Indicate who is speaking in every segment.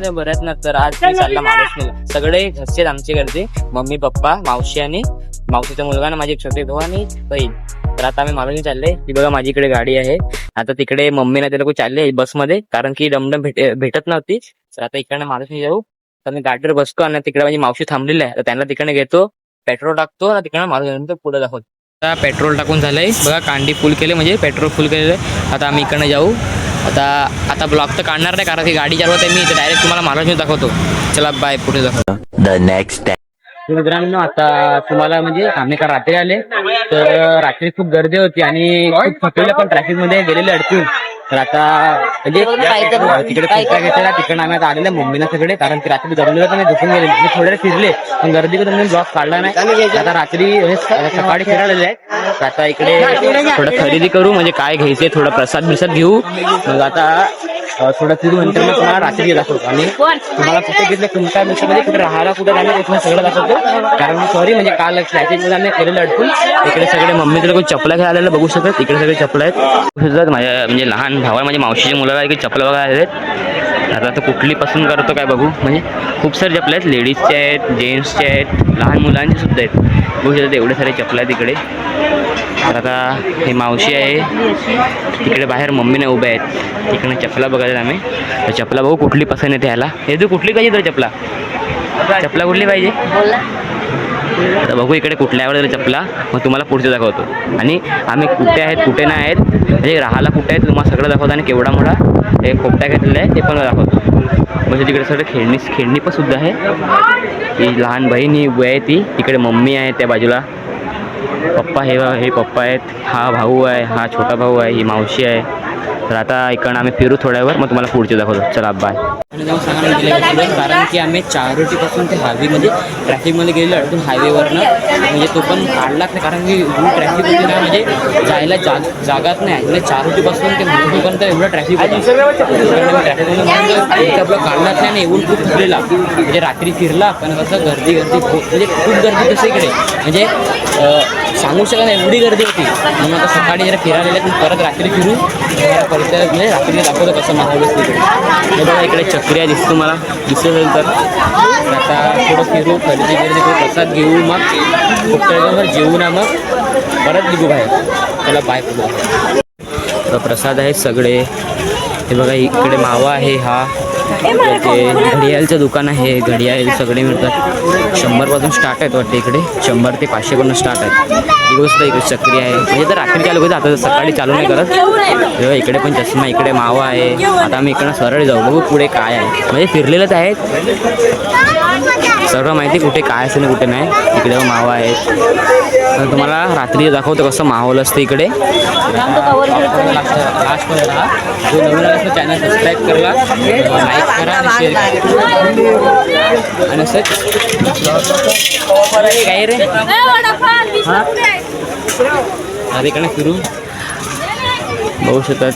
Speaker 1: मध्ये बऱ्याच ना, तर आज मी चालला महालक्ष्मीला. सगळे घरचेच आमचे घरचे, मम्मी पप्पा मावशी आणि मावशीचा मुलगा आणि माझी एक छोटे भाऊ आणि बहीण. तर आता आम्ही महालक्ष्मी चालले. ती बघा माझी इकडे गाडी आहे. आता तिकडे मम्मी ना ते लोक चालले बसमध्ये, कारण की डमडम भेटत नव्हती. तर आता इकडे महालक्ष्मी जाऊ. तर मी गाडीवर बसतो आणि तिकडे माझी मावशी थांबलेली आहे, तर त्यांना तिकडे घेतो, पेट्रोल टाकतो आणि तिकडे महालक्ष्मी पुढे दाखवतो. आता पेट्रोल टाकून झालंय बघा, कांडी फुल केले म्हणजे पेट्रोल फुल केलेलं आहे. आता आम्ही इकडे जाऊ. आता ब्लॉग तर काढणार नाही, कारण की गाडी चालवत आहे मी, तर डायरेक्ट तुम्हाला महालक्ष्मी दाखवतो. चला बाय, पुढे दाखवतो.
Speaker 2: The next day.
Speaker 1: मित्रांनो, आता तुम्हाला म्हणजे आम्ही का रात्री आले, तर रात्री खूप गर्दी होती आणि खूप थकलेले पण ट्रॅफिक मध्ये गेलेले अडकून. तर आता म्हणजे तिकडे फिरता घेतला, तिकडे आम्ही आता आलेले मम्मीला सगळे, कारण की रात्री जमलेलं तर नाही, झोपून गेले. थोडे फिरले पण गर्दी करून मी ब्लॉग काढला नाही. आता रात्री सकाळी फिरायला आहे. तर आता इकडे थोडं खरेदी करू, म्हणजे काय घ्यायचे, थोडं प्रसाद बिसाद घेऊ. मग आता थोडं फिरू, नंतर मग तुम्हाला रात्री दाखवतो. आणि तुम्हाला कुठे घेतलं, तुमच्या मध्ये कुठे राहायला कुठे जाणार तुम्हाला सगळं दाखवतो. कारण सॉरी म्हणजे काल फ्लॅटिंग आम्ही केलेलं अडकून. इकडे सगळे मम्मी लोक चपला घ्यायला बघू शकत. इकडे सगळे चपला आहेत. माझ्या म्हणजे लहान भावा माझ्या मावशीच्या मुलाला इकडे चपला बघायला आहेत. आता कुठली पसंत करतो काय बघू, म्हणजे खूप सारे चपले आहेत, लेडीजचे आहेत, जेंट्सचे आहेत, लहान मुलांचे सुद्धा आहेत. बघू शकतात एवढे सारे चपला आहेत इकडे. तर आता हे मावशी आहे, तिकडे बाहेर मम्मीने उभे आहेत. इकडे चपला बघायला आम्ही, तर चपला बघू कुठली पसंत येते ह्याला. हे तू कुठली पाहिजे तर चपला कुठली पाहिजे आता बघू इकडे कुठल्यावर चपला, मग तुम्हाला पुढचं दाखवतो. आणि आम्ही कुठे आहेत कुठे नाही आहेत, म्हणजे राहायला कुठे आहेत तुम्हाला सगळं दाखवतो. आणि केवढा मोठा हे खोपटा घेतलेला आहे ते पण दाखवतो. म्हणजे तिकडे सगळं खेळणी पण सुद्धा आहे. ही लहान बहीण ही उभी आहे, ती तिकडे मम्मी आहे, त्या बाजूला पप्पा हे पप्पा आहेत, हा भाऊ आहे, हा छोटा भाऊ आहे, ही मावशी आहे. तर आता इकडं आम्ही फिरू थोड्यावर, मग तुम्हाला पुढचे दाखवतो. चला बाय. आणि जाऊन सांगायला गेलं, कारण की आम्ही चारोटीपासून ते हायवे म्हणजे ट्रॅफिकमध्ये गेलेलो अडकून हायवेवरनं, म्हणजे तो पण काढलाच नाही, कारण की ट्रॅफिक होती ना, म्हणजे जायला जागाच नाही. म्हणजे चारोटीपासून ते मुंबईपर्यंत एवढं ट्रॅफिक होतं. ट्रॅफिकमध्ये आपलं काढलाच नाही आणि येऊन खूप फिरलेला, म्हणजे रात्री फिरला पण कसं गर्दी म्हणजे खूप गर्दी कसं इकडे, म्हणजे सांगू शकत नाही एवढी गर्दी होती. म्हणून आता सकाळी जरा फिरायला गेले, परत रात्री फिरू, परत म्हणजे रात्री दाखवतो कसं माहोल असतं इकडे. हे बघा इकडे चक्रिया दिसतो, मला दिसत असेल तर. आता थोडं फिरू, खरेदी करू, प्रसाद घेऊ, मग कुठल्यावर जेवू ना, मग परत निघू बाहेर. त्याला बाय करू. प्रसाद आहे सगळे. हे बघा इकडे मावा आहे, हा ते घडियाळचं दुकान आहे, घडियाळ सगळे मिळतात. 100 स्टार्ट आहेत वाटते इकडे, 100 ते 500 स्टार्ट आहेत. ही गोष्ट इकडे चक्री आहे, म्हणजे तर रात्री चालू करत, आता सकाळी चालू नाही करत. इकडे पण चष्मा, इकडे मावा आहे. आता आम्ही इकडं सरळ जाऊ, बघू पुढे काय आहे. म्हणजे फिरलेलंच आहेत, सगळं माहिती कुठे काय असेल कुठे नाही. इकडे मावा आहेत. तर तुम्हाला रात्री दाखवतो कसं माहोल असतं इकडे. लास्ट राहा, जो नवीन आला चॅनल सबस्क्राईब करा, लाईक करा आणि शेअर करा. आणि असं काय रे हां इकडे फिरू बघू शकतात.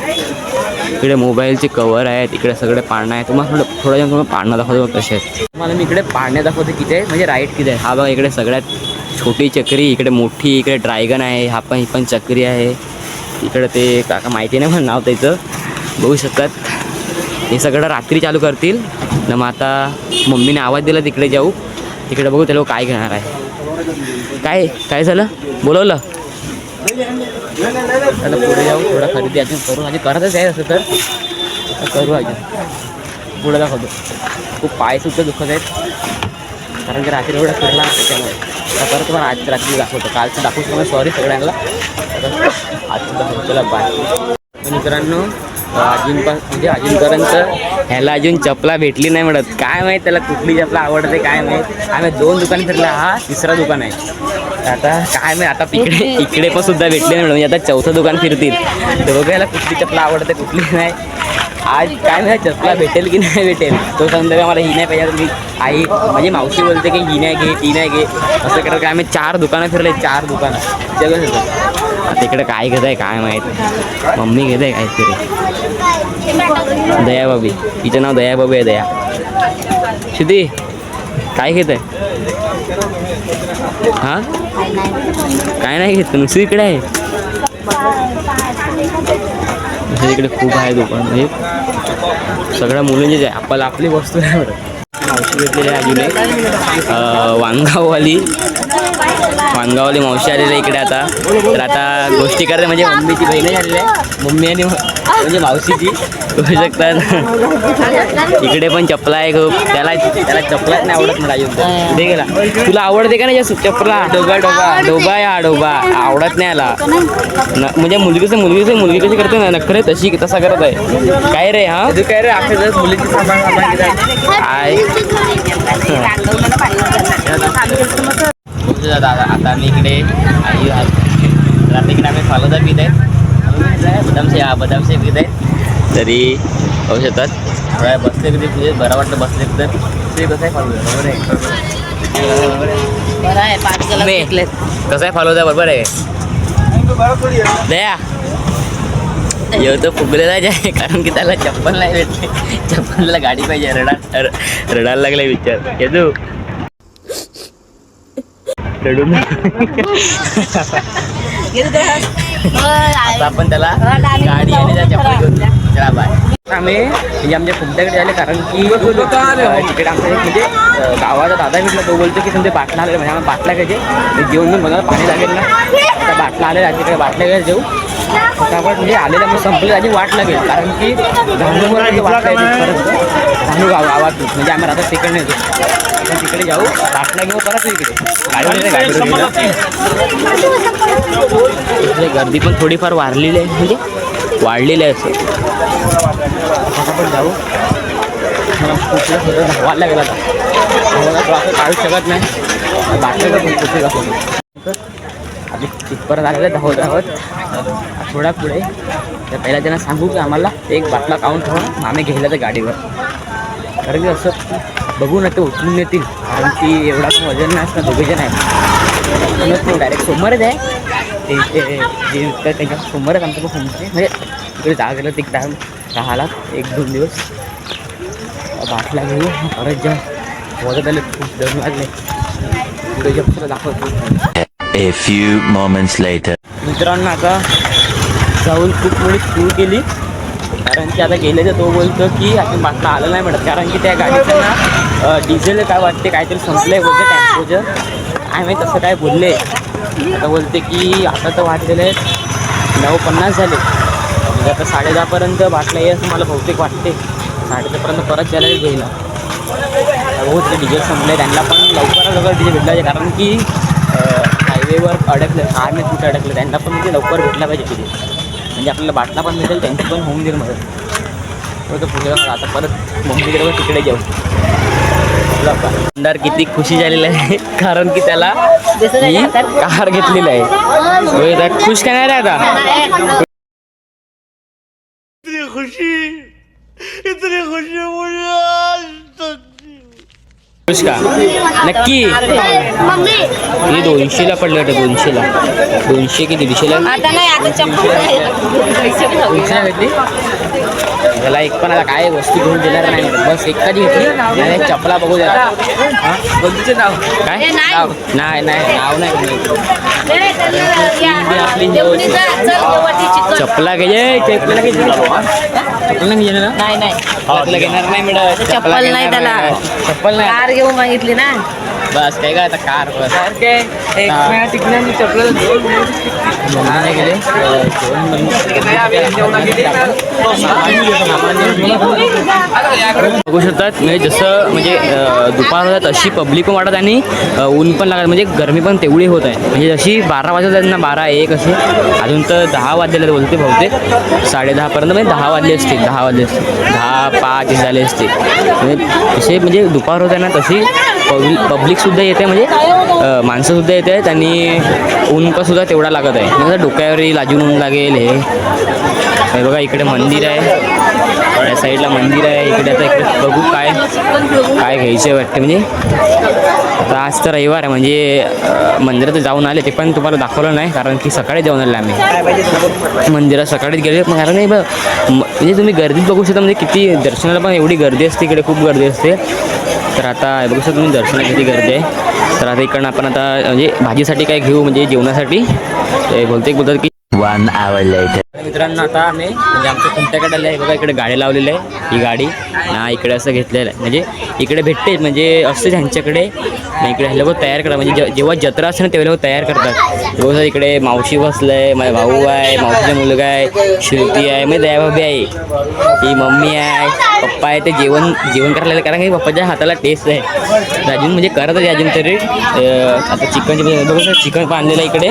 Speaker 1: इकडे मोबाईलचे कवर आहेत, इकडे सगळे पाळणं आहे. तुम्हाला थोडं तुम्हाला पाळणं दाखवतो कसे आहेत. तुम्हाला मी इकडे पाळणे दाखवते किती आहे, म्हणजे राईट किती आहे. हा बघा इकडे सगळ्यात छोटी चक्री, इकडे मोठी, इकडे ड्रॅगन आहे, ही पण चक्री आहे. इकडे ते काका माहिती नाही पण नाव त्याचं, बघू शकतात. हे सगळं रात्री चालू करतील ना. मग आता मम्मीने आवाज दिला तिकडे जाऊ, तिकडे बघू ते लोक काय घेणार आहे. काय झालं बोलवलं. आता पुढे जाऊ, थोडा खरेदी अजून करू, म्हणजे करतच आहे असं तर करू. अजून पुढे दाखवतो. खूप पाय सुद्धा दुखत आहेत, कारण की रात्री एवढा फिरला त्याच्यामुळे. आता परत तुम्हाला आज रात्री दाखवतो, कालचं दाखवू शकतो, सॉरी सगळ्यांना. आजचं दाखवतो, चला बाय. मित्रांनो अजूनपर्यंत ह्याला अजून चपला भेटली नाही मिळत. काय माहीत त्याला कुठली चपला आवडते काय माहीत. आम्ही 2 दुकान फिरला, हा 3रा दुकान आहे. आता काय माहीत, आता इकडे पण सुद्धा भेटले नाही, म्हणजे आता 4थं दुकान फिरतील. तर बघायला कुठली चपला आवडते कुठली नाही. आज काय माहिती चपला भेटेल की नाही भेटेल, तो समजा का मला ही नाही पाहिजे. मी आई म्हणजे मावशी बोलते की ही नाही घे ती नाही घे, असं करत काय आम्ही 4 दुकानं फिरले, 4 दुकानं जगत होतं. आता इकडे काय घेत आहे काय माहीत. मम्मी घेत आहे काहीतरी, दयाबाबी, तिचं नाव दयाबाबी आहे. दया शिदी काय घेत आहे. हां काय नाही घेत नुसतं इकडे आहे. जसं इकडे खूप आहे दुकान, म्हणजे सगळ्या मुलींचीच आहे. आपल्याला आपली वस्तू नाही बरं. मावशी घेतलेली आहे अजून एक वांगाववाली मावशी आलेली आहे इकडे आता. तर आता गोष्टी करते, म्हणजे मम्मीची बहीण झालेली आहे, मम्मी आणि म्हणजे मावशीची होऊ शकतात. इकडे पण चपला आहे खूप. त्याला चपलाच नाही आवडत मला अजून. दे गेला. तुला आवडते का नाही चपला? डोबा या डोबा आवडत नाही आला. म्हणजे मुलगी कशी करते ना नखरे, तसा करत आहे. काय रे? हा तू काय रे? अखेर मुलीची काय आता आम्ही इकडे आई रात्री इकडे आम्ही फालुदा पित आहे. बदामशे पित आहे. तरी होऊ शकतात बसले कधी तुझे बरं वाटतं बसले तर ते कसं आहे फालुदा? बरोबर आहे. कसं आहे फालुदा? बरोबर आहे. दया येऊ तर फुगलेला आहे, कारण की त्याला चप्पल नाही भेटले. चप्पलला गाडी पाहिजे. रडायला लागला विचार येतो रडून. आता आपण त्याला गाडी आणि त्या चप्पल घेऊन चला बाय. आम्ही म्हणजे आमच्या फुगड्याकडे आले, कारण की तिकडे आमच्या म्हणजे गावाचा दादा भेटला. तो बोलतो की तुमचे बाटला आले, म्हणजे आम्हाला बाटला घ्यायचे जेवण घेऊन बघा पाणी लागेल ना. त्या बाटला आलेला तिकडे बाटल्या घ्यायला जाऊ. त्यामुळे म्हणजे आलेल्या मग संपले आणि वाट लागेल, कारण की धानूवर वाट परत धानू गावातून म्हणजे आम्ही राहतात तिकडे येतो. आपण तिकडे जाऊ, बाटला घेऊ परत इकडे गाडीवर गर्दी पण थोडीफार वाढलेली आहे, म्हणजे वाढलेली आहे असं. आपण जाऊ. कुठलं धावायला लागेल आता. काढू शकत नाही. बाटल्या कुठे जातो आधी तिथपर्यंत आलेलं धावत थोडा पुढे. तर पहिला त्यांना सांगू की आम्हाला एक बाटला काढून ठेवा, आम्ही घ्यायला तर गाडीवर. कारण की असं बघू ना ते उचलून येतील, कारण की एवढा पण वजन नाही असणार. दोघेजण आहेत डायरेक्ट समोरच आहे ते त्यांच्या समोरच आमचं पण समोर म्हणजे तिकडे जा गेलं ते टाईम राहिला 1-2 दिवस. बाटला घेऊ परत जाऊ. वजन आले खूप दम लागले. पुढे जप्त दाखवतो.
Speaker 2: A few moments later.
Speaker 1: मित्रांनो आता जाऊन खूप मोठी सुरू केली, कारण की आता गेले तर तो बोलतो की आता बाटला आलं नाही म्हणत, कारण की त्या गाडीचं ना डिझेल काय वाटते काहीतरी संपलं आहे बोलते टेम्पोचं. आम्ही तसं काय बोलले. आता बोलते की आता तर वाटलेले आहेत 9:50 झाले, म्हणजे आता 10:30पर्यंत बाटला येईल असं मला बहुतेक वाटते. 10:30पर्यंत परत यायला घ्यायला हो. ते डिझेल संपले, त्यांना पण लवकर डिझेल भेटला पाहिजे, कारण की हायवेवर अडकलं कारने कुठे अडकलं त्यांना पण म्हणजे लवकर भेटला पाहिजे तिथे, म्हणजे आपल्याला बाटला पण भेटेल, त्यांची पण होऊन जाईल मदत. तर पुढे आता परत मम्मीकडे तिकडे जाऊ. आमदार किती खुशी झालेली आहे, कारण की त्याला कार घेतलेली आहे. खुश का नाही रे आता? इतनी खुशी खुश का नक्की? हे 200ला पडले वाटतं. 200 की 150ला घेतली. त्याला एक पण आता काय वस्तू घेऊन देणार नाही, बस एक कधी घेतली आणि चपला बघू द्या. बंधूचे नाव काय? नाव नाही नाव नाही. आपली चपला घ्यायचे. चपला घ्यायचे ना? नाही चपला घेणार नाही मिळत. चप्पल नाही त्याला. चप्पल नाही कार घेऊन मागितली ना, बस काय का आता कार बस टिकल्या चपला गेले. बघू शकतात म्हणजे जसं म्हणजे दुपार होतात अशी पब्लिक पण वाटत आणि ऊन पण लागत, म्हणजे गरमी पण तेवढी होत आहे. म्हणजे जशी 12 वाजत ना 12-1 असे, अजून तर 10 वाजलेले बोलते बहुतेक. 10:30पर्यंत म्हणजे 10 वाजले असतील. 10:05 झाले असतील. म्हणजे असे म्हणजे दुपार होत आहे ना तशी पब्लिकसुद्धा येते, म्हणजे माणसंसुद्धा येत आहेत आणि ऊन पण सुद्धा तेवढा लागत आहे. म्हणजे डोक्यावरही लाजून ऊन लागेल. हे बघा इकडे मंदिर आहे, या साईडला मंदिर आहे. इकडे आता इकडे बघू काय घ्यायचे वाटते. म्हणजे आता आज तर रविवार आहे, म्हणजे मंदिरात जाऊन आले, ते पण तुम्हाला दाखवलं नाही, कारण की सकाळी जाऊन आले आम्ही मंदिरात. सकाळीच गेले कारण नाही म्हणजे तुम्ही गर्दीत बघू शकता, म्हणजे किती दर्शनाला पण एवढी गर्दी असते इकडे, खूप गर्दी असते. तर आता बघू शकता तुम्ही दर्शनाला किती गर्दी आहे. तर आता इकडनं आपण आता म्हणजे भाजीसाठी काय घेऊ, म्हणजे जेवणासाठी बोलतात की
Speaker 2: 1 hour later.
Speaker 1: मित्रांनो आता आम्ही म्हणजे आमच्या तुमच्याकडे आलं आहे बघा, इकडे गाडी लावलेली आहे. ही गाडी ना इकडे असं घेतलेलं आहे, म्हणजे इकडे भेटते म्हणजे असते त्यांच्याकडे. इकडे हे लोक तयार करतात, म्हणजे जेव्हा जत्रा असते ना तेव्हा लोक तयार करतात. रोज इकडे मावशी बसलंय, माझा भाऊ आहे, मावशीचा मुलगा आहे, श्रुती आहे, म्हणजे दयाभाभी आहे, ही मम्मी आहे, पप्पा आहे. ते जेवण करायला, कारण की पप्पाच्या हाताला टेस्ट आहे. अजून म्हणजे करत आहे अजून तरी. आता चिकन पण आणलेलं आहे इकडे.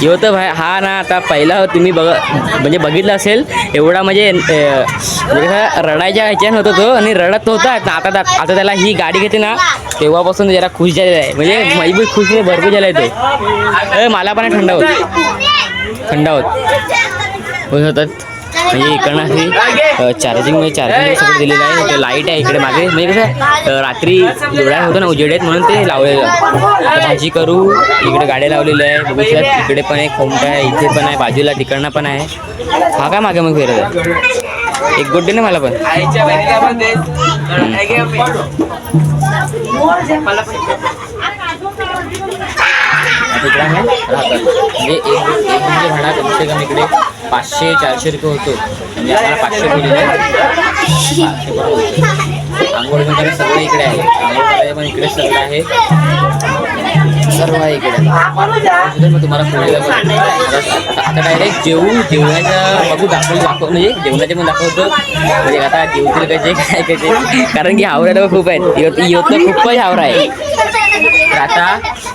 Speaker 1: यो तर भाई हा ना आता पहिला तुम्ही म्हणजे बघितलं असेल एवढा म्हणजे रडायच्या ह्याच्यानं होता तो आणि रडत होता. आता त्याला ही गाडी घेते ना तेव्हापासून जरा खुश झालेला आहे, म्हणजे मी खुश नाही भरपूर झाला आहे तो. मला पण थंड होत होतात. म्हणजे इकडनं अशी चार्जिंग सगळं दिलेलं आहे. ते लाईट आहे इकडे मागे, म्हणजे कसं रात्री डोळ्या होतं ना उजेड आहेत म्हणून ते लावलेलं. भाजी करू इकडे गाड्या लावलेल्या आहे बघू शकता. इकडे पण एक खोमटा आहे, इथे पण आहे, बाजूला तिकडनं पण आहे. हा काय मागे मग फिरत आहे एक गोड्डे ना मला पण. इकडे राहतात म्हणजे एक म्हणजे भाडा कमसे कम इकडे 500-400 रुपये होतो. म्हणजे आम्हाला 500 दिलेले आहे. आंघोळ वगैरे सगळं इकडे आहे. आंघोळ करायला पण इकडे सगळं आहे, सर्व आहे इकडे. मग तुम्हाला पुढे आता डायरेक्ट जेवणाच्या बघू दाखव म्हणजे जेवणाचे पण दाखवतो. म्हणजे आता जेवतील कसे काय कसे, कारण की हावऱ्याला खूप आहेत. येत खूपच हावरा आहे. तर आता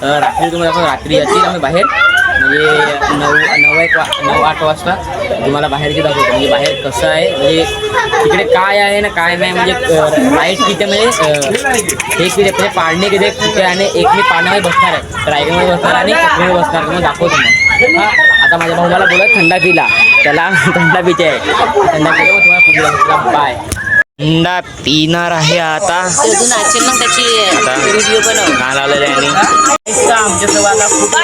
Speaker 1: रात्री तुम्हाला रात्री जातील आम्ही बाहेर, म्हणजे 9-8 वाजता तुम्हाला बाहेरची दाखवतो. म्हणजे बाहेर कसं आहे, म्हणजे तिकडे काय आहे ना काय नाही, म्हणजे लाईट किती म्हणजे हे किती म्हणजे पाळणे किती कुठे आणि एक मी पाण्यामध्ये बसणार आहे, रायगडमध्ये बसणार आणि चक्रीमध्ये बसणार. तुम्हाला दाखवतो मग. आता माझ्या भाऊला बोलत थंडा पिला, त्याला थंडा पिते आहे. थंडा पिला मग तुम्हाला पुढे बाय. थंडा पिणार आहे आता.
Speaker 3: त्याची व्हिडिओ बनव
Speaker 1: गाणं लावलेलं आहे आणि आमच्यासोबत आता खूप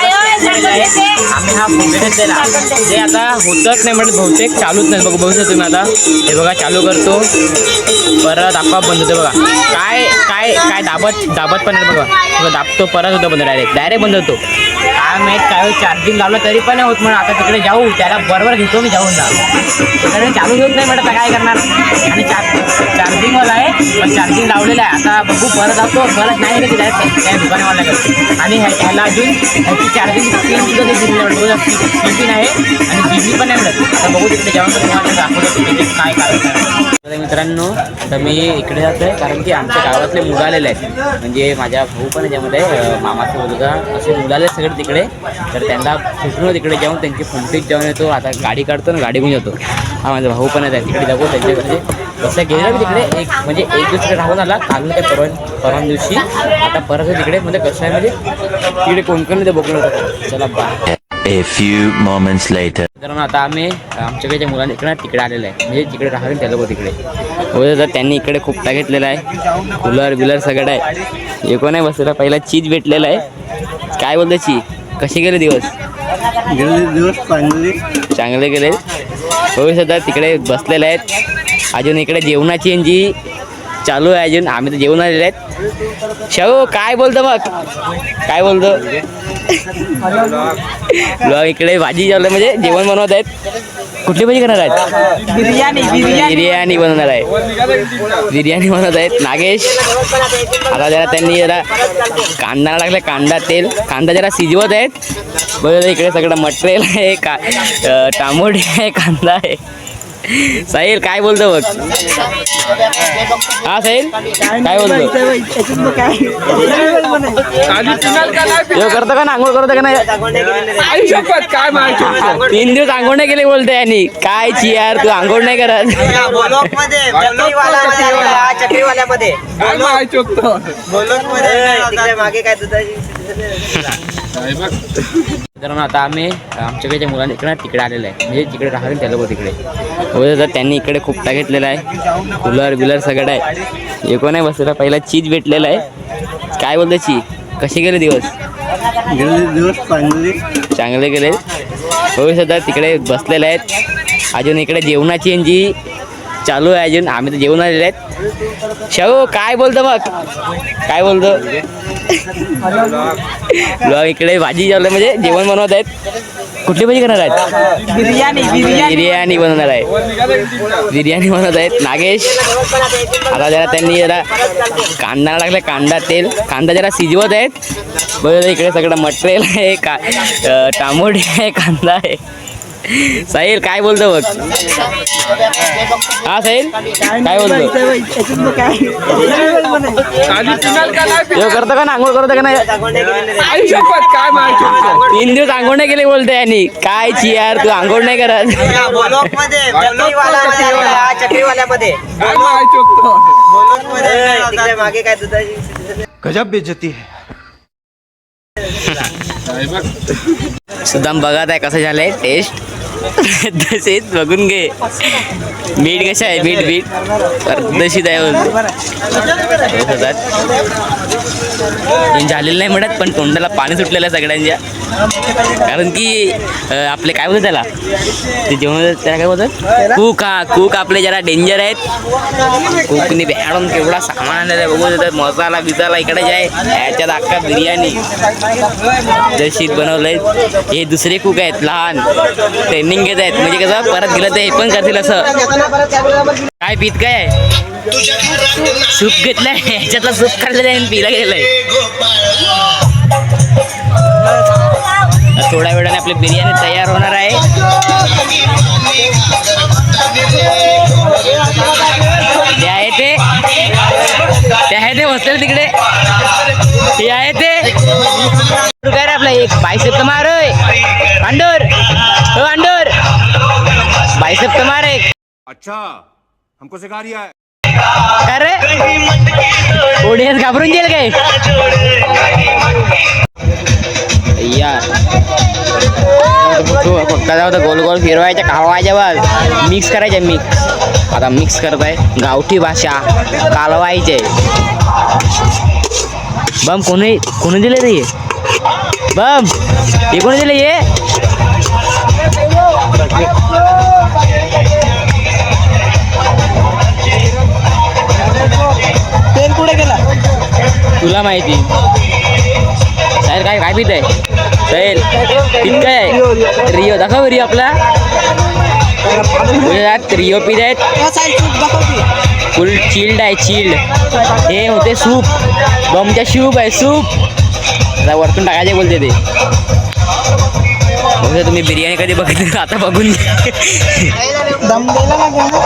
Speaker 1: आम्ही हा फुगेच दिला. जे आता होतच नाही म्हणजे बहुतेक चालूच नाही. बघू शकतो तुम्ही आता. हे बघा चालू करतो परत आपोआप बंद होतो. बघा काय काय काय दाबत पण नाही. बघा दाबतो परत होतो बंद, डायरेक्ट बंद होतो. काय माहीत काय चार्जिंग लावलं तरी पण नाही होत. म्हणून आता तिकडे जाऊ, त्याला बरोबर घेतो मी जाऊन तिकडे. चालू होत नाही म्हणत काय करणार. आणि चार्जिंगवाला आहे पण चार्जिंग लावलेलं आहे. आता बघू परत जातो, परत नाही का डायरेक्ट त्या दुकानवाल्याकडे. आणि ह्याला अजून ह्याची चार्जिंग स्क्रीन आहे आणि जीबी पण नाही मिळत. आता बघू तिकडे जाऊन तुम्हाला दाखवतो तिथे काय कारण. मित्रांनो आता मी इकडे जातो आहे कारण की आमच्या गावातले मुलं आलेले आहेत. म्हणजे माझ्या भाऊ पण याच्यामध्ये मामाचा मुलगा असे मुलं आले सगळे तिकडे. तर त्यांना भेटून तिकडे जाऊन त्यांची फंटीत जाऊन येतो. आता गाडी काढतो ना गाडी घेऊन जातो. हा माझा भाऊ पण आहे तिकडे जाऊ त्यांच्याकडे. कसं गेलं तिकडे म्हणजे एक दिवस राहून आला काल ते परवा दिवशी. आता परत तिकडे म्हणजे कसं आहे म्हणजे तिकडे कोण ते बघून होतं. चला bye.
Speaker 2: A few moments later.
Speaker 1: मित्रांनो आता आम्ही आमच्याकडे ज्या मुलांना इकडे तिकडे आलेलं आहे, म्हणजे तिकडे राहून त्या लोक तिकडे होतं. तर त्यांनी इकडे खूपटा घेतलेला आहे, कूलर बिलर सगळं आहे. हे कोण आहे बसलेला, पहिला चीज भेटलेला आहे. काय बोलतो ची, कसे गेले दिवस? चांगले गेले. होऊ सध्या तिकडे बसलेले आहेत. अजून इकडे जेवणाची यांची चालू आहे. अजून आम्ही तर जेवण आलेले आहेत. शाहू काय बोलतो मग, काय बोलतो? इकडे भाजी चालू म्हणजे जेवण बनवत आहेत. कुठली भाजी करणार आहेत? बिर्याणी बनवणार आहे. बिर्याणी बनवत आहेत नागेश. आता जरा त्यांनी जरा कांदा टाकला, कांदा जरा शिजवत आहेत. बघा इकडे सगळं मटेरियल आहे, टमाटे आहे, कांदा आहे. साहिल काय बोलतो बघ? हा साहिल काय बोलतो? करतो का ना आंघोळ करतो का नाही? 3 दिवस आंघोळ नाही केले बोलते. आणि काय ची यार तू आंघोळ नाही करत?
Speaker 3: चक्रीवाल्यामध्ये मागे काय
Speaker 1: मित्रांनो आता आम्ही आमच्याकडे ज्या मुलांना इकडे तिकडे आलेलं आहे, म्हणजे तिकडे राहून त्या लोक तिकडे होतं. तर त्यांनी इकडे खूपटा घेतलेला आहे, कूलर बिलर सगळं आहे. हे कोण आहे बसलेला, पहिला चीज भेटलेला आहे. काय बोलतो ची, कसे गेले दिवस? चांगले गेले. होऊ सध्या तिकडे बसलेले आहेत. अजून इकडे जेवणाची यांची चालू आहे अजून. आम्ही तर जेवून आलेले आहेत. शाहू काय बोलतो मग, काय बोलतो? ब्लॉग इकडे भाजी जेवलं म्हणजे जेवण बनवत आहेत. कुठली भाजी करणार आहेत? बिर्याणी बनवणार आहे. बिर्याणी बनवत आहेत नागेश. आता जरा त्यांनी जरा कांदा टाकला, कांदा तेल, कांदा जरा शिजवत आहेत. बघा इकडे सगळं मटेरियल आहे, टामोटे आहे, कांदा आहे. साहिल काय बोलतो बघ? हा साहिल काय बोलतो? करतो का ना, आंघोळ करतो का नाही? 3 दिवस आंघोळ नाही केले बोलते यांनी. काय यार तू आंघोळ नाही करत?
Speaker 3: चक्रीवाल्यामध्ये मागे काय दुधाची
Speaker 4: गजब बेइज्जती है.
Speaker 1: सुदाम बघत आहे कसं झालंय टेस्ट. तसेच बघून घे. मीठ कसं आहे? मीठ अर्धशीत आहे बोलतो. झालेलं नाही म्हणत, पण तोंडाला पाणी सुटलेलं आहे सगळ्यांच्या. कारण की आपले काय बोलतात त्याला, ते जेवण त्याला काय बोलतात, कूक. हा कूक आपले जरा डेंजर आहेत. कुकने बॅडून केवढा सामान आणलेला आहे बघू देतात. मसाला बिसाला इकडे जे आहे ह्याच्यात अख्खा बिर्याणी जशीत बनवलंय. हे दुसरे कुक आहेत लहान, ट्रेनिंग घेत आहेत. म्हणजे कसं परत गेलं तर हे पण करतील असं. काय पीत काय आहे? सूप घेतलंय, ह्याच्यातलं सूप काढलेलं आहे, पिला गेलेलं आहे. थोड्या वेळाने आपली बिर्याणी तयार होणार आहे. ते आहे ते बसलेले तिकडे. हे आहे ते काय रे आपला एक बायसेप तर मार अंडोर. हो अंडोर बायसेप तर मार एक.
Speaker 4: अच्छा हमको सिखा रिया है.
Speaker 1: काय रे ओढीस घाबरून गेल काय यार? फक्त जाऊ तर गोल गोल फिरवायच्या, कालवायच्या, बस मिक्स करायच्या. मिक्स आता मिक्स करत आहे. गावठी भाषा कालवायचे. बम कोणी दिले रे? बम हे कोणी दिले? ये
Speaker 3: तेल कुठे गेला
Speaker 1: तुला माहिती. साहेब काय पित आहे? साहेब पित काय आहे? रिओ दाखव. रिओ आपला रिओ पित आहेत. फुल चिल्ड आहे, चिल्ड. हे होते सूप, बमच्या सूप आहे, सूप. आता वरतून टाकायचे बोलते ते. बघा तुम्ही बिर्याणी कधी बघितली आता बघून
Speaker 3: दम द्यायला लागेल ना.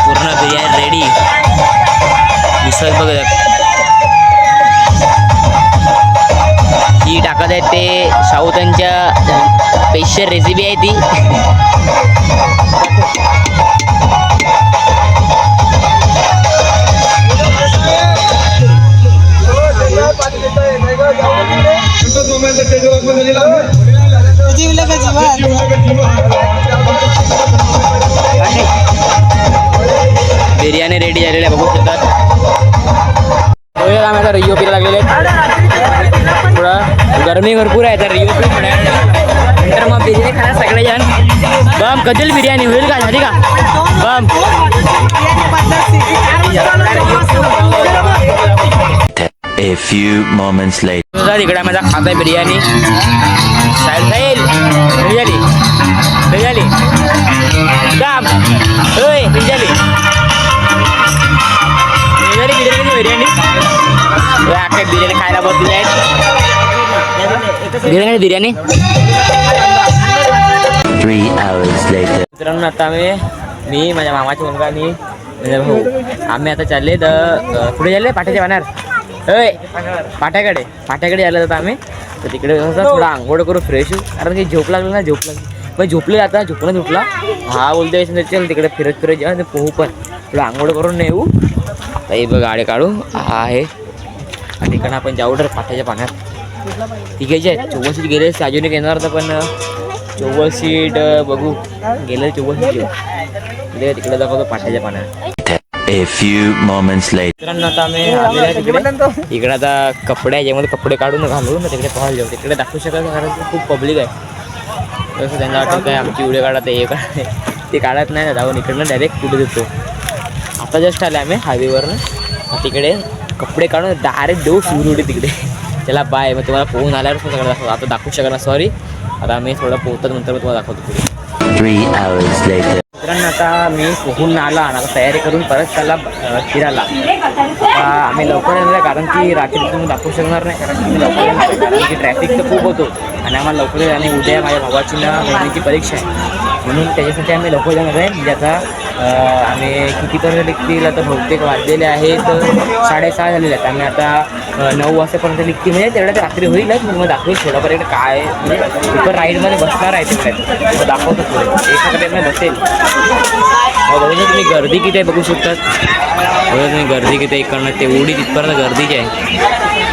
Speaker 1: पूर्ण बिर्याणी रेडी. दिसत बघ ही टाकत आहेत ते साऊथांच्या स्पेशल रेसिपी आहे ती. बिर्याणी रेडी झालेली आहे बघू शकतात. आम्ही आता रिओ पीला लागलेले आहेत. थोडं गरमी भरपूर आहे तर रिओ पी नंतर मग बिर्याणी खाणार सगळेजण. बम कधील बिर्याणी होईल का? झाली का बम?
Speaker 2: A few moments later.
Speaker 1: इकडे माझा खाता आहे बिर्याणी. साहेब साहेब बिर्याणी बिर्याणी काम होय बिर्याणी बिर्याणी काय बिर्याणी खायला बसले आहेत. Biryani
Speaker 2: 3 hours later.
Speaker 1: मित्रांनो आता मी माझ्या मामाची मुलगा आणि माझा भाऊ आम्ही आता चालले तर पुढे झाले पाट्याच्या पाण्यावर. होय पाट्याकडे आलं तर आम्ही तर तिकडे थोडा आंघोळ करू, फ्रेश होऊ. कारण की झोप लागली पण झोपले आता झोपणं उठला. हा बोलते चल तिकडे फिरत जेव्हा ते पोहू पण थोडं आंघोळ करून नाही येऊ. आता हे बघ गाडी काढू हा आहे आणि तिकडं आपण जाऊ तर पाट्याच्या पाण्यात. तिघायचे आहेत 24 सीट गेले. अजून एक येणार होतं पण 24 सीट बघू गेलं. 24 सीट तिकडे दाखवतो पाट्याच्या पाण्यात.
Speaker 2: A few moments later.
Speaker 1: मित्रांनो आता आम्ही आलेलो आहे तिकडे. इकडे आता कपडे याच्यामध्ये कपडे काढून घालून तिकडे पाहायला जाऊ. तिकडे दाखवू शकत कारण की खूप पब्लिक आहे. तसं त्यांना वाटतं काय आमची व्हिडिओ काढत आहे हे ते काढत नाही ना, जाऊन इकडनं डायरेक्ट पुढे देतो. आता जस्ट आले आम्ही हायवेवरनं. तिकडे कपडे काढून डायरेक्ट देऊ शिवरुडी तिकडे. त्याला बाय. मग तुम्हाला पोहून आल्यावर पण सगळं दाखवतो. आता दाखवू शकत ना, सॉरी. आता आम्ही थोडं पोहतात नंतर मग तुम्हाला दाखवतो पुढे.
Speaker 2: 3 hours later.
Speaker 1: मित्रांनो आता मी पोहून आला आणि आता तयारी करून परत त्याला फिरायला. आता आम्ही लवकर येणार कारण की रात्री तुम्ही दाखवू शकणार नाही कारण की लवकर येणार कारण की ट्रॅफिक तर खूप होतो आणि आम्हाला लवकर आणि उद्या माझ्या भावाची ना महिन्याची परीक्षा आहे म्हणून त्याच्यासाठी आम्ही लवकर जाणार आहे. म्हणजे आता आम्ही कितीपर्यंत निघतील आता बहुतेक वाजलेले आहेत 6:30 झालेले आहेत. आम्ही आता 9 वाजेपर्यंत निघतील म्हणजे तेवढ्यात रात्री होईलच. मग दाखवेल थोडंपर्यंत काय म्हणजे पेपर राईडमध्ये बसणार आहे तिकडे दाखवतो पुढे एखाद्या टाईमला बसेल. बघू तुम्ही गर्दी किती आहे बघू शकतात. बघा तुम्ही गर्दी किती आहे. इकडनं तेवढी तिथपर्यंत गर्दीची आहे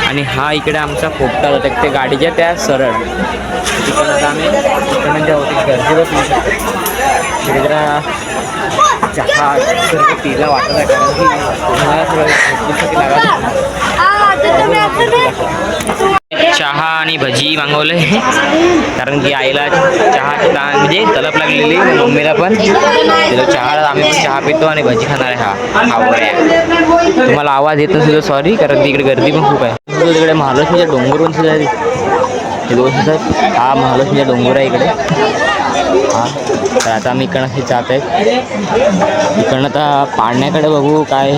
Speaker 1: आणि हा इकडे आमचा पोपटा होता ते गाडीच्या त्या सरळ तिकडनं आम्ही तिकडनं ज्या होती गर्दीवर पिऊ शकतो. तिकडे जरा चहा सर्व पिला वाटत आहे कारण की तुम्हाला थोडं लागत. चहा आणि भजी मागवले कारण की आईला चहाची म्हणजे तलप लागलेली मम्मीला पण तिला चहा. आम्ही पण चहा पितो आणि भजी खाणार आहे. हा आवड आहे. तुम्हाला आवाज येत नसेल तर सॉरी कारण की इकडे गर्दी पण खूप आहे. तिकडे महालक्ष्मीच्या डोंगरवरून सुद्धा हे दोन सुद्धा हा महालक्ष्मीचा डोंगर आहे इकडे. हां तर आता आम्ही इकडनं हे जात आहेत. इकडनं आता पाण्याकडे बघू काय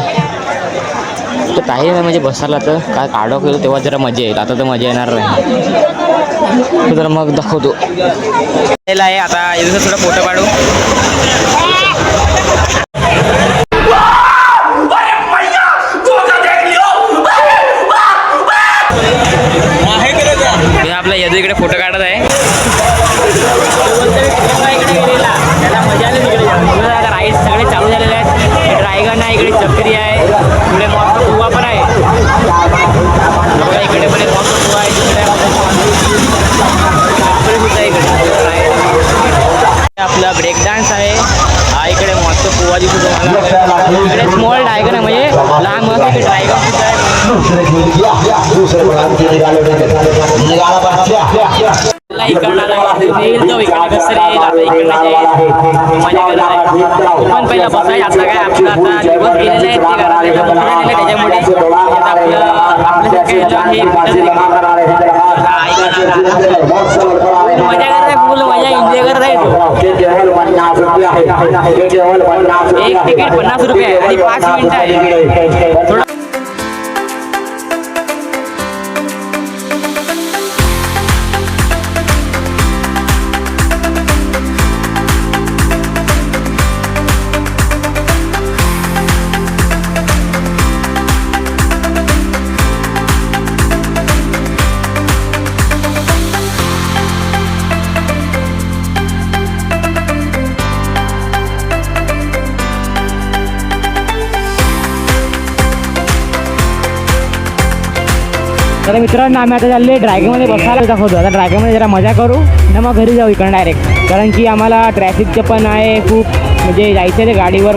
Speaker 1: तर काही नाही म्हणजे बसायला तर काय काढो केलं तेव्हा जरा मजा येईल. आता तर मजा येणार नाही तर मग दाखवतो आहे. आता इथं थोडा फोटो काढू. आपल्या यदू इकडे फोटो काढत आहे. त्याला मजा आली तिकडे. आता राईड सगळे चालू झालेले आहेत. ड्रायगन आहे इकडे, चक्री आहे, पुढे मॉस्को कुवा पण आहे. इकडे पण एक मॉस्को कुवा आहे. इकडे आपला ब्रेक डान्स आहे. हा इकडे मॉस्को कुवा दिसतो तुम्हाला. इकडे स्मॉल ड्रायगन आहे म्हणजे लहान मुलं इकडे ड्रायगन सुद्धा आहे. इकडनं जाऊ इकडे कसं रे आता इकडे मजा करत आहे. पण पहिला बसायचं आता काय आपलं आता दिवस गेलेले आहेत ते घरात त्याच्यामुळे आपलं हे मजा करत आहे. फुल मजा एन्जॉय करत आहे. एक तिकीट 50 रुपये आहे आणि 5 मिनिटं आहे. थोडं तर मित्रांनो आम्ही आता चालले ड्रायगनमध्ये बसायला दाखवतो. आता ड्रायगनमध्ये जरा मजा करू ना मग घरी जाऊ इकडं डायरेक्ट कारण की आम्हाला ट्रॅफिकचं पण आहे खूप म्हणजे जायचं आहे गाडीवर.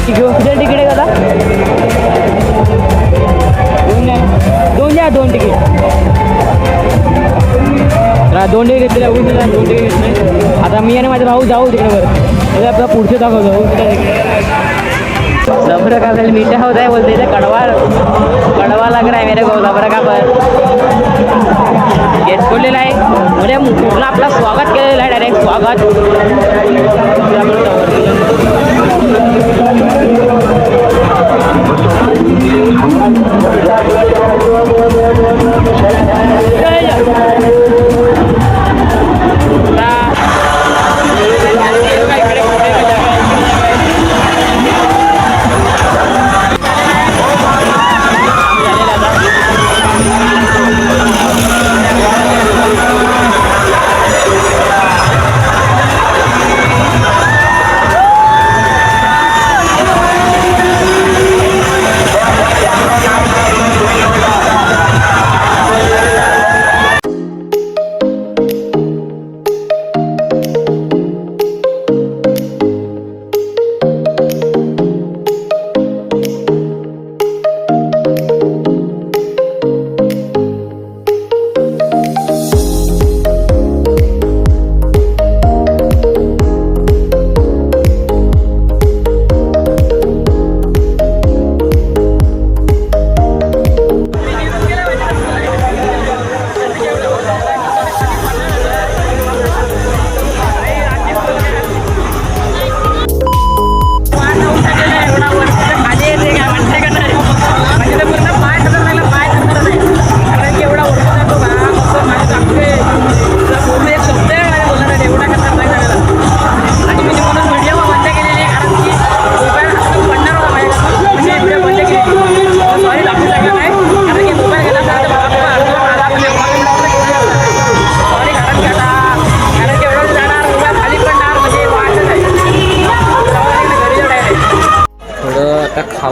Speaker 1: तिकीट आहे दादा. दोन तिकीट 2 तिकीट घेतलेला 2 तिकीट घेतले. आता मी आणि माझा भाऊ जाऊ तिकडे वर आपला पुढचं दाखवतो. लफड़ा का दिल मीठा होता है बोलते थे. कड़वा लग रहा है मेरे को लफड़ा का पर गेट खोललेला आहे म्हणजे पूर्ण आपला स्वागत केलेलं आहे. डायरेक्ट स्वागत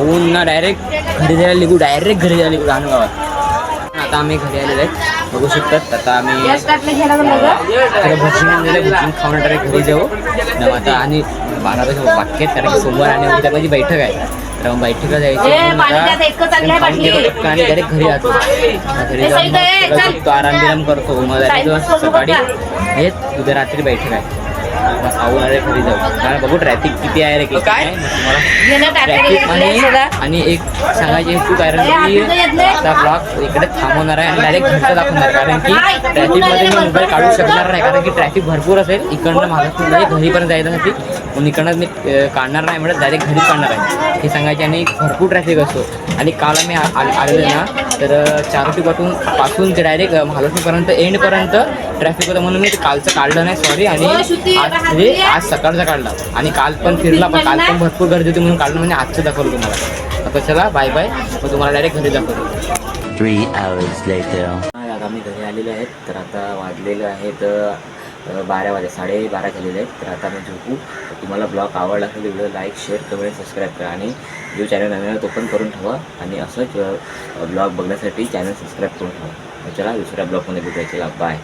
Speaker 1: खाऊन ना डायरेक्ट घरी जायला निघू गाणं गावात. आता आम्ही घरी आलेलो आहेत बघू शकतात. आता आम्ही भजी खाऊन डायरेक्ट घरी जाऊ न आता. आणि 12 तास बाकी आहेत कारण की सोमवार आणि उद्या माझी बैठक आहे. तर मग बैठकीला जायची आणि डायरेक्ट घरी जातो. घरी जाऊन तो आराम करतो. मग सकाळी हेच उद्या रात्री बैठक आहे. मग खाऊन डायरेक्ट घरी जाऊ. कारण बघू ट्रॅफिक किती आहे रे काय तुम्हाला. आणि एक सांगायची हेतू कारण की आता ब्लॉग इकडे थांबवणार आहे आणि डायरेक्ट घरचं दाखवणार. कारण की ट्रॅफिकमध्ये मी मोबाईल काढू शकणार नाही कारण की ट्रॅफिक भरपूर असेल. इकडनं महाराष्ट्रामध्ये घरीपर्यंत जायसाठी म्हणून इकडनं मी काढणार नाही म्हणत डायरेक्ट घरीच काढणार आहे हे सांगायचे. आणि भरपूर ट्रॅफिक असतो. आणि काल आम्ही आलेलो ना तर चारोटीपासून ते डायरेक्ट महालक्ष्मीपर्यंत एंडपर्यंत ट्रॅफिक होतं म्हणून मी कालचं काढलं नाही सॉरी. आणि आज सकाळचा काढला आणि काल पण फिरला पण काल पण भरपूर गर्दी होती म्हणून काढलं. म्हणजे आजचं दाखवलं तुम्हाला. आता चला बाय बाय. मग तुम्हाला डायरेक्ट घरी दाखवतो.
Speaker 2: 3 hours later.
Speaker 1: आता आम्ही घरी आलेलो आहेत. तर आता वाजलेलं आहेत 12 वाजे 12:30 झालेले आहेत. तर आता आम्ही झोपू. तुम्हाला ब्लॉग आवडला असेल video like share comment subscribe करा. आणि जो चॅनल नवीन आहे तो पण करून ठेवा. आणि असंच ब्लॉग बघण्यासाठी चॅनल सबस्क्राईब करून ठेवा. चला दुसऱ्या ब्लॉगमध्ये भेटूया. चला बाय.